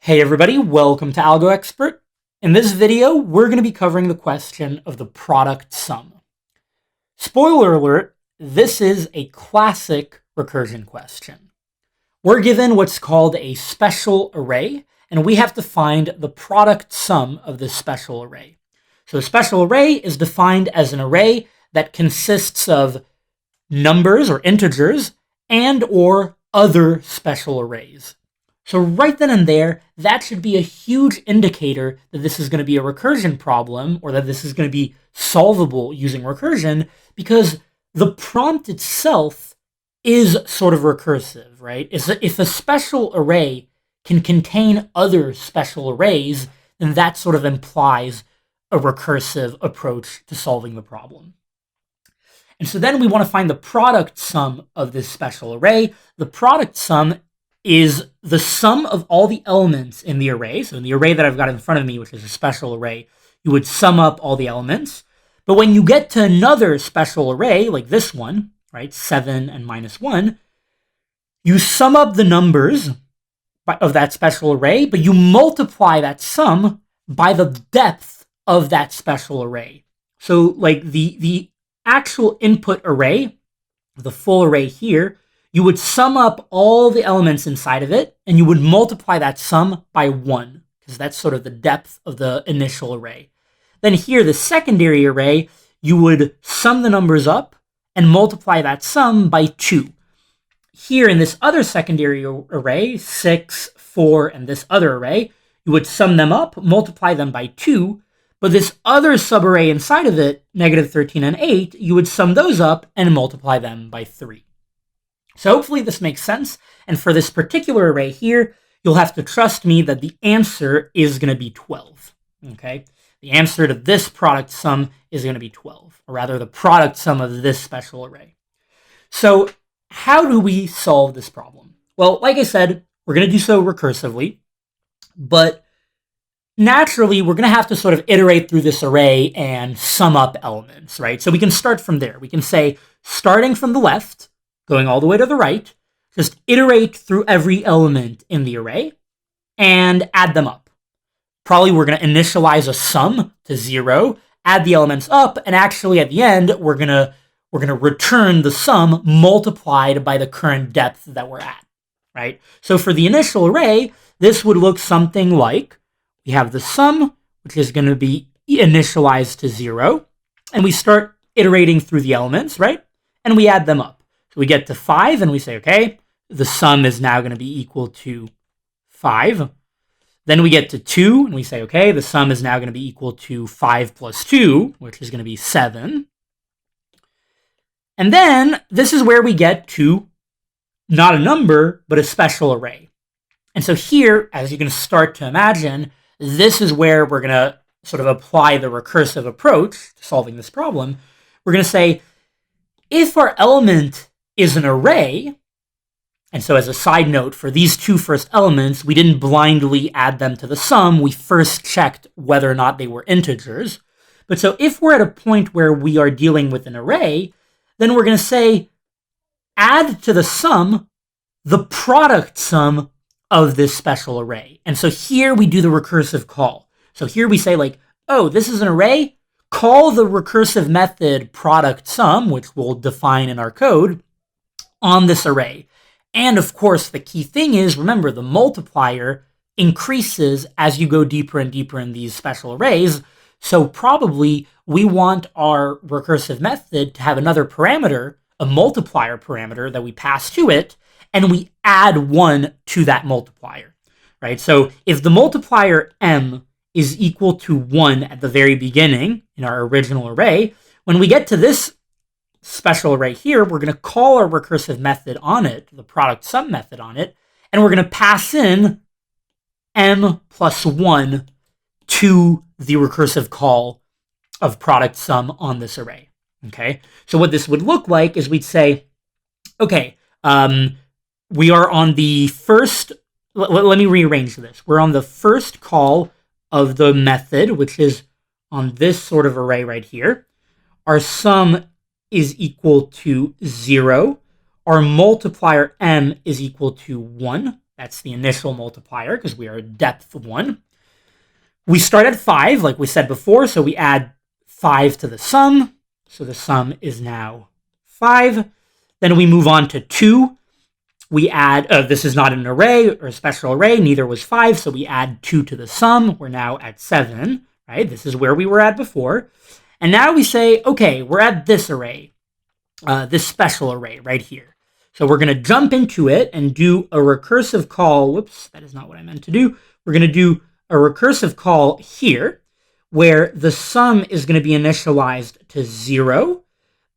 Hey everybody, welcome to Algo Expert. In this video, we're going to be covering the question of the product sum. Spoiler alert, this is a classic recursion question. We're given what's called a special array, and we have to find the product sum of this special array. So a special array is defined as an array that consists of numbers or integers and or other special arrays. So right then and there, that should be a huge indicator that this is going to be a recursion problem or that this is going to be solvable using recursion, because the prompt itself is sort of recursive, right? If a special array can contain other special arrays, then that sort of implies a recursive approach to solving the problem. And so then we want to find the product sum of this special array. The product sum is the sum of all the elements in the array. So in the array that I've got in front of me, which is a special array, you would sum up all the elements. But when you get to another special array, like this one, right, 7 and minus 1, you sum up the numbers of that special array, but you multiply that sum by the depth of that special array. So like the actual input array, the full array here, you would sum up all the elements inside of it, and you would multiply that sum by 1, because that's sort of the depth of the initial array. Then here, the secondary array, you would sum the numbers up and multiply that sum by 2. Here in this other secondary array, 6, 4, and this other array, you would sum them up, multiply them by 2, but this other subarray inside of it, negative 13 and 8, you would sum those up and multiply them by 3. So hopefully this makes sense, and for this particular array here, you'll have to trust me that the answer is going to be 12, okay? The answer to this product sum is going to be 12, or rather the product sum of this special array. So how do we solve this problem? Well, like I said, we're going to do so recursively, but naturally we're going to have to sort of iterate through this array and sum up elements, right? So we can start from there. We can say, starting from the left, going all the way to the right, just iterate through every element in the array and add them up. Probably we're going to initialize a sum to 0, add the elements up, and actually at the end, we're going to return the sum multiplied by the current depth that we're at, right? So for the initial array, this would look something like, we have the sum, which is going to be initialized to 0, and we start iterating through the elements, right? And we add them up. So we get to 5, and we say, okay, the sum is now going to be equal to 5. Then we get to 2, and we say, okay, the sum is now going to be equal to 5 plus 2, which is going to be 7. And then this is where we get to not a number, but a special array. And so here, as you can start to imagine, this is where we're going to sort of apply the recursive approach to solving this problem. We're going to say, if our element is an array, and so as a side note, for these two first elements, we didn't blindly add them to the sum. We first checked whether or not they were integers. But so if we're at a point where we are dealing with an array, then we're going to say, add to the sum the product sum of this special array. And so here we do the recursive call. So here we say like, oh, this is an array. Call the recursive method product sum, which we'll define in our code, on this array. And of course, the key thing is, remember, the multiplier increases as you go deeper and deeper in these special arrays. So probably we want our recursive method to have another parameter, a multiplier parameter that we pass to it, and we add 1 to that multiplier, right? So if the multiplier m is equal to 1 at the very beginning in our original array, when we get to this special array here, we're going to call our recursive method on it, the product sum method on it, and we're going to pass in m plus 1 to the recursive call of product sum on this array, okay? So what this would look like is we'd say, okay, we are on the first, let me rearrange this. We're on the first call of the method, which is on this sort of array right here. Our sum is equal to 0. Our multiplier m is equal to 1. That's the initial multiplier because we are depth 1. We start at 5, like we said before, so we add 5 to the sum. So the sum is now 5. Then we move on to 2. We add, this is not an array or a special array, neither was 5, so we add 2 to the sum. We're now at 7, right? This is where we were at before. And now we say, okay, we're at this array, this special array right here. So we're going to jump into it and do a recursive call. Whoops, that is not what I meant to do. We're going to do a recursive call here where the sum is going to be initialized to 0,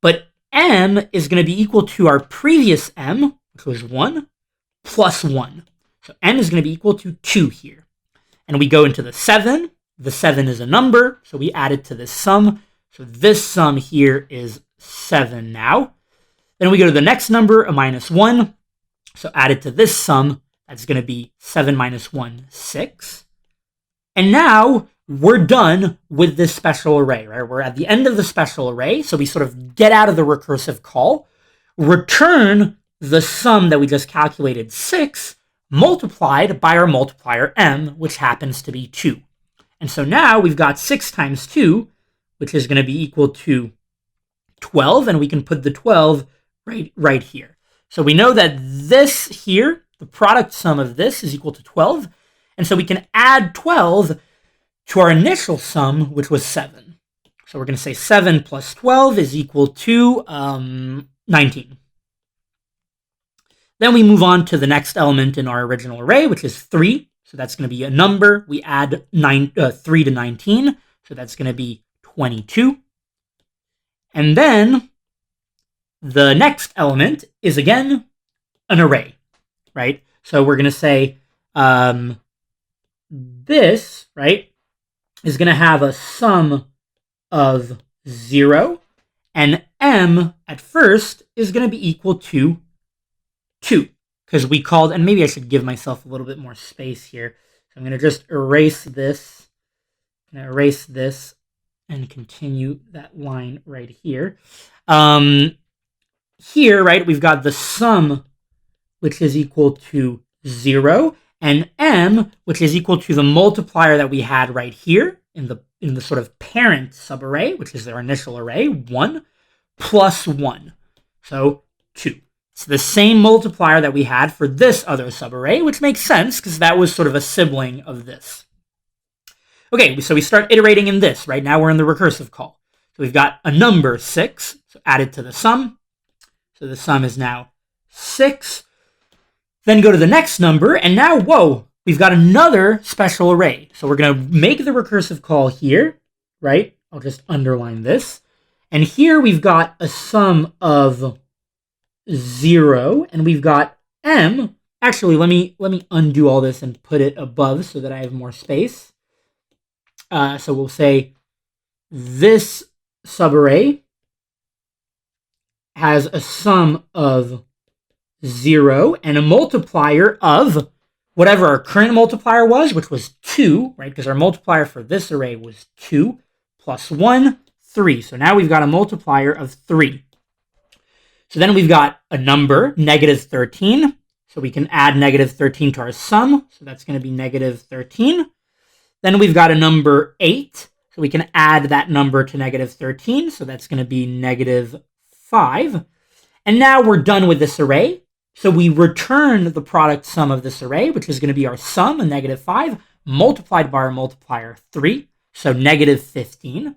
but m is going to be equal to our previous m, which was 1, plus 1. So n is going to be equal to 2 here. And we go into the 7. The 7 is a number, so we add it to this sum. So this sum here is 7 now. Then we go to the next number, a minus 1. So add it to this sum. That's going to be 7 minus 1, 6. And now we're done with this special array, right? We're at the end of the special array. So we sort of get out of the recursive call, return the sum that we just calculated, 6, multiplied by our multiplier m, which happens to be 2. And so now we've got 6 times 2, which is going to be equal to 12, and we can put the 12 right here. So we know that this here, the product sum of this, is equal to 12, and so we can add 12 to our initial sum, which was 7. So we're going to say 7 plus 12 is equal to 19. Then we move on to the next element in our original array, which is 3. So that's going to be a number. We add 3 to 19, so that's going to be 22. And then the next element is, again, an array, right? So we're going to say this, right, is going to have a sum of 0, and m at first is going to be equal to 2, because we called, and maybe I should give myself a little bit more space here. So I'm going to just erase this. I'm going to erase this and continue that line right here. Here, right, we've got the sum, which is equal to 0, and m, which is equal to the multiplier that we had right here in the sort of parent subarray, which is our initial array, 1, plus 1. So 2. It's the same multiplier that we had for this other subarray, which makes sense because that was sort of a sibling of this. Okay, so we start iterating in this. Right now we're in the recursive call. So we've got a number, 6, so add it to the sum. So the sum is now 6. Then go to the next number, and now, whoa, we've got another special array. So we're going to make the recursive call here, right? I'll just underline this. And here we've got a sum of 0, and we've got m. Actually, let me undo all this and put it above so that I have more space. So we'll say this subarray has a sum of 0 and a multiplier of whatever our current multiplier was, which was 2, right? Because our multiplier for this array was 2 plus 1, 3. So now we've got a multiplier of 3. So then we've got a number, negative 13. So we can add negative 13 to our sum. So that's going to be negative 13. Then we've got a number 8. So we can add that number to negative 13. So that's going to be negative 5. And now we're done with this array. So we return the product sum of this array, which is going to be our sum, a negative 5, multiplied by our multiplier 3. So negative 15.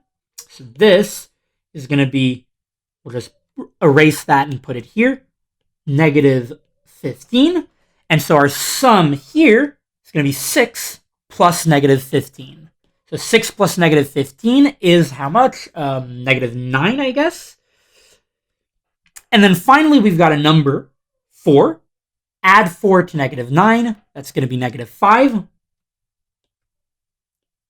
So this is going to be, we'll just erase that and put it here, negative 15. And so our sum here is going to be 6 plus negative 15. So 6 plus negative 15 is how much? Negative 9, I guess. And then finally, we've got a number, 4. Add 4 to negative 9. That's going to be negative 5.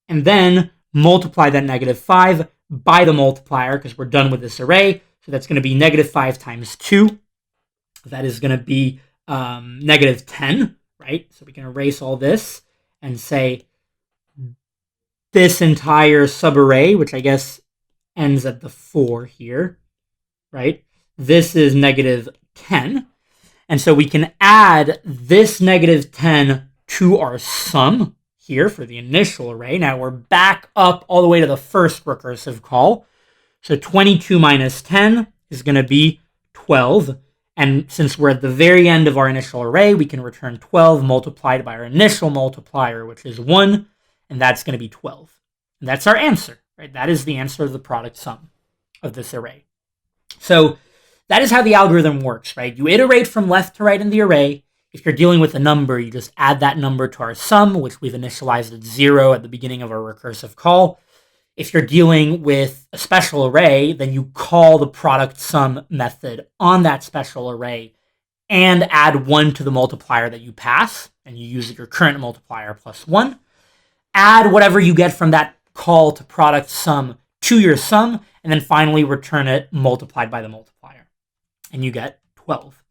And then multiply that negative 5 by the multiplier because we're done with this array. So that's going to be negative 5 times 2. That is going to be negative 10, right? So we can erase all this and say this entire subarray, which I guess ends at the 4 here, right? This is negative 10. And so we can add this negative 10 to our sum here for the initial array. Now we're back up all the way to the first recursive call. So 22 minus 10 is going to be 12. And since we're at the very end of our initial array, we can return 12 multiplied by our initial multiplier, which is 1, and that's going to be 12. And that's our answer, right? That is the answer of the product sum of this array. So that is how the algorithm works, right? You iterate from left to right in the array. If you're dealing with a number, you just add that number to our sum, which we've initialized at 0 at the beginning of our recursive call. If you're dealing with a special array, then you call the product sum method on that special array and add 1 to the multiplier that you pass, and you use your current multiplier plus 1. Add whatever you get from that call to product sum to your sum, and then finally return it multiplied by the multiplier. And you get 12.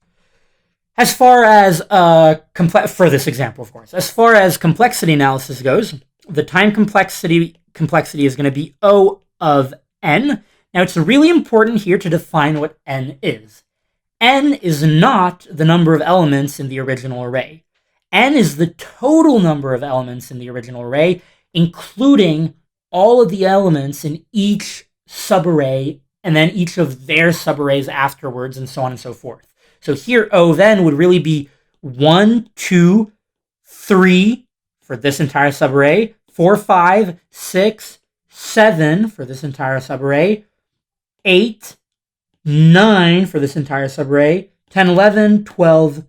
As far as, for this example, of course, as far as complexity analysis goes, the time complexity is going to be O of n. Now, it's really important here to define what n is. N is not the number of elements in the original array. N is the total number of elements in the original array, including all of the elements in each subarray, and then each of their subarrays afterwards, and so on and so forth. So here, O of n would really be 1, 2, 3 for this entire subarray, 4, 5, 6, 7 for this entire subarray, 8, 9 for this entire subarray, 10, 11, 12,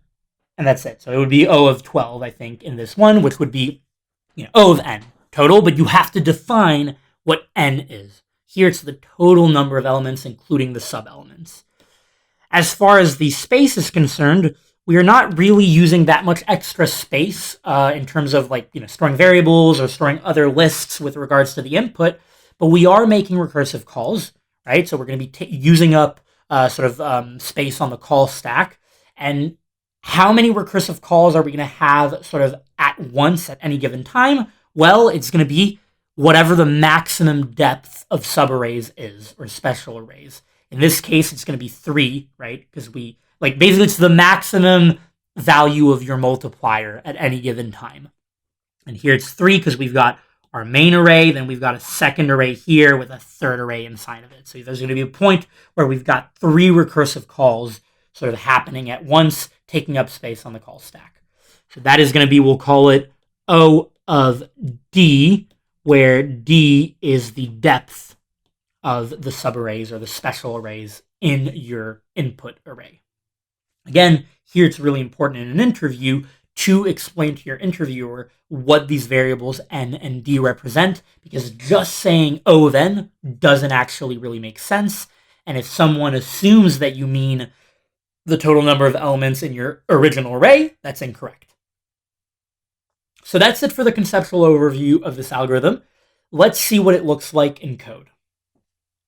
and that's it. So it would be O of 12, I think, in this one, which would be, O of n total, but you have to define what n is. Here it's the total number of elements, including the sub-elements. As far as the space is concerned, we are not really using that much extra space in terms of storing variables or storing other lists with regards to the input, but we are making recursive calls, right? So we're going to be using up space on the call stack. And how many recursive calls are we going to have sort of at once at any given time? Well, it's going to be whatever the maximum depth of subarrays is, or special arrays. In this case, it's going to be 3, right? Because basically it's the maximum value of your multiplier at any given time. And here it's 3 because we've got our main array, then we've got a second array here with a third array inside of it. So there's going to be a point where we've got 3 recursive calls sort of happening at once, taking up space on the call stack. So that is going to be, we'll call it O of D, where D is the depth of the subarrays or the special arrays in your input array. Again, here it's really important in an interview to explain to your interviewer what these variables n and d represent, because just saying O of n doesn't actually really make sense. And if someone assumes that you mean the total number of elements in your original array, that's incorrect. So that's it for the conceptual overview of this algorithm. Let's see what it looks like in code.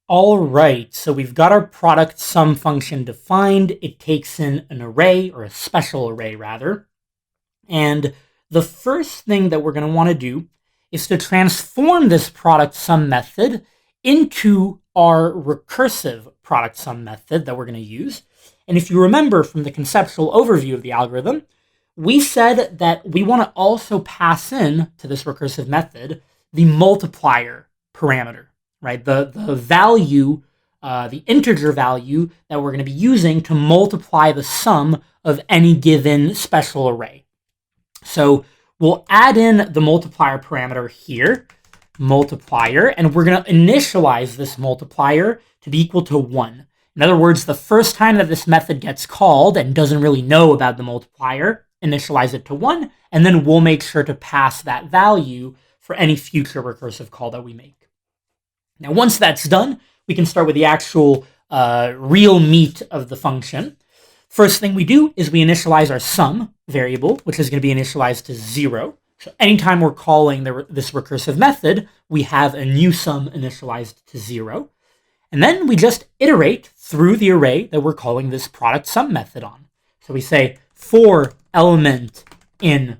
All right, so we've got our product sum function defined. It takes in an array, or a special array rather. And the first thing that we're going to want to do is to transform this product sum method into our recursive product sum method that we're going to use. And if you remember from the conceptual overview of the algorithm, we said that we want to also pass in to this recursive method the multiplier parameter, right? The value, the integer value that we're going to be using to multiply the sum of any given special array. So we'll add in the multiplier parameter here, multiplier, and we're going to initialize this multiplier to be equal to 1. In other words, the first time that this method gets called and doesn't really know about the multiplier, initialize it to 1, and then we'll make sure to pass that value for any future recursive call that we make. Now, once that's done, we can start with the actual real meat of the function. First thing we do is we initialize our sum variable, which is going to be initialized to 0. So anytime we're calling this recursive method, we have a new sum initialized to 0. And then we just iterate through the array that we're calling this product sum method on. So we say for element in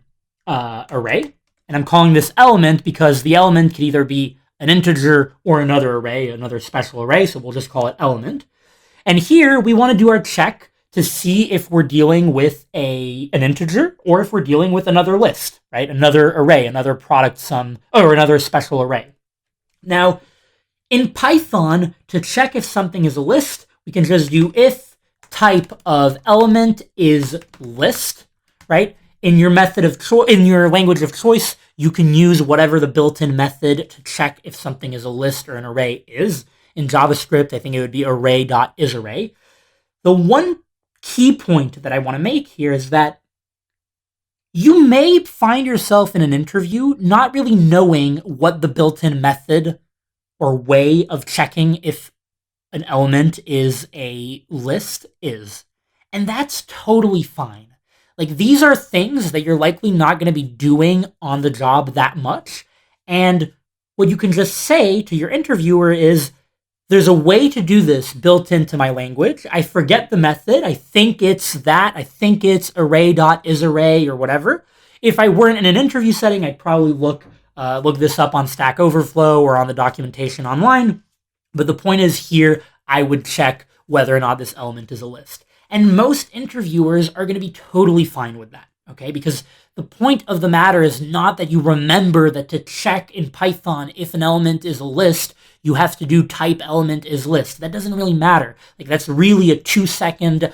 array, and I'm calling this element because the element could either be an integer or another array, another special array, so we'll just call it element. And here we want to do our check to see if we're dealing with an integer or if we're dealing with another list, right? Another array, another product sum, or another special array. Now, in Python, to check if something is a list, we can just do if type of element is list, right? In your method of in your language of choice, you can use whatever the built-in method to check if something is a list or an array is. In JavaScript, I think it would be array.isArray. The one key point that I want to make here is that you may find yourself in an interview not really knowing what the built-in method or way of checking if an element is a list is. And that's totally fine. Like, these are things that you're likely not going to be doing on the job that much. And what you can just say to your interviewer is, there's a way to do this built into my language. I forget the method. I think it's that. I think it's array.isArray or whatever. If I weren't in an interview setting, I'd probably look this up on Stack Overflow or on the documentation online. But the point is here, I would check whether or not this element is a list. And most interviewers are going to be totally fine with that, okay? Because the point of the matter is not that you remember that to check in Python if an element is a list, you have to do type element is list. That doesn't really matter. Like, that's really a 2-second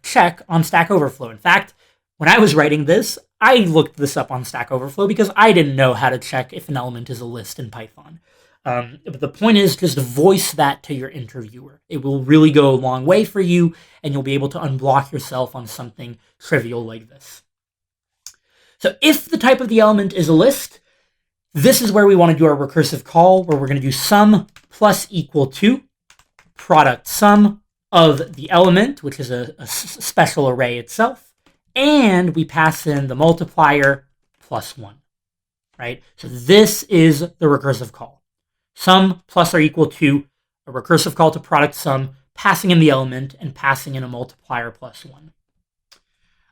check on Stack Overflow. In fact, when I was writing this, I looked this up on Stack Overflow because I didn't know how to check if an element is a list in Python. But the point is, just voice that to your interviewer. It will really go a long way for you, and you'll be able to unblock yourself on something trivial like this. So if the type of the element is a list, this is where we want to do our recursive call, where we're going to do sum plus equal to product sum of the element, which is a special array itself, and we pass in the multiplier plus 1, right? So this is the recursive call. Sum plus or equal to a recursive call to product sum, passing in the element and passing in a multiplier plus 1.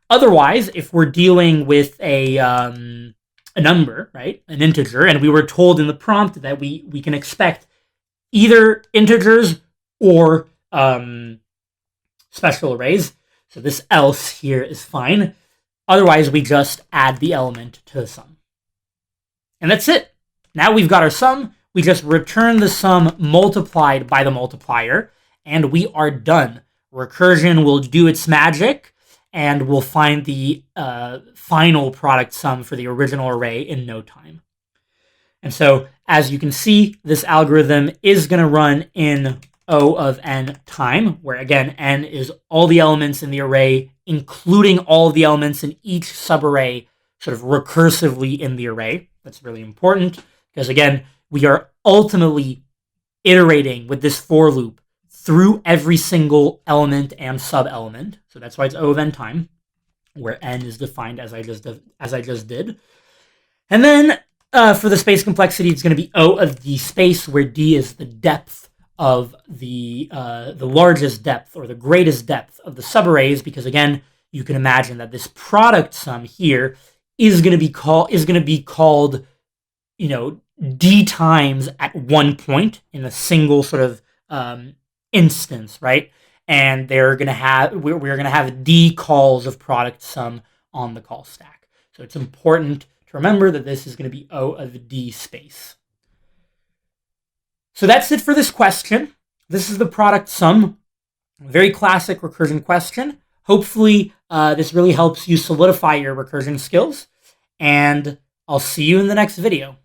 Otherwise, if we're dealing with a number, right, an integer, and we were told in the prompt that we can expect either integers or special arrays, so this else here is fine. Otherwise, we just add the element to the sum. And that's it. Now we've got our sum. We just return the sum multiplied by the multiplier, and we are done. Recursion will do its magic, and we'll find the final product sum for the original array in no time. And so, as you can see, this algorithm is going to run in O of n time, where again, n is all the elements in the array, including all of the elements in each subarray, sort of recursively in the array. That's really important, because again, we are ultimately iterating with this for loop through every single element and sub-element. So that's why it's O of n time, where n is defined as I just did. And then for the space complexity, it's going to be O of d space, where d is the depth of the largest depth or the greatest depth of the subarrays, because again, you can imagine that this product sum here is going to be called, you know, d times at one point in a single sort of instance, right? And we're going to have d calls of product sum on the call stack. So it's important to remember that this is going to be O of d space. So that's it for this question. This is the product sum. Very classic recursion question. Hopefully this really helps you solidify your recursion skills, and I'll see you in the next video.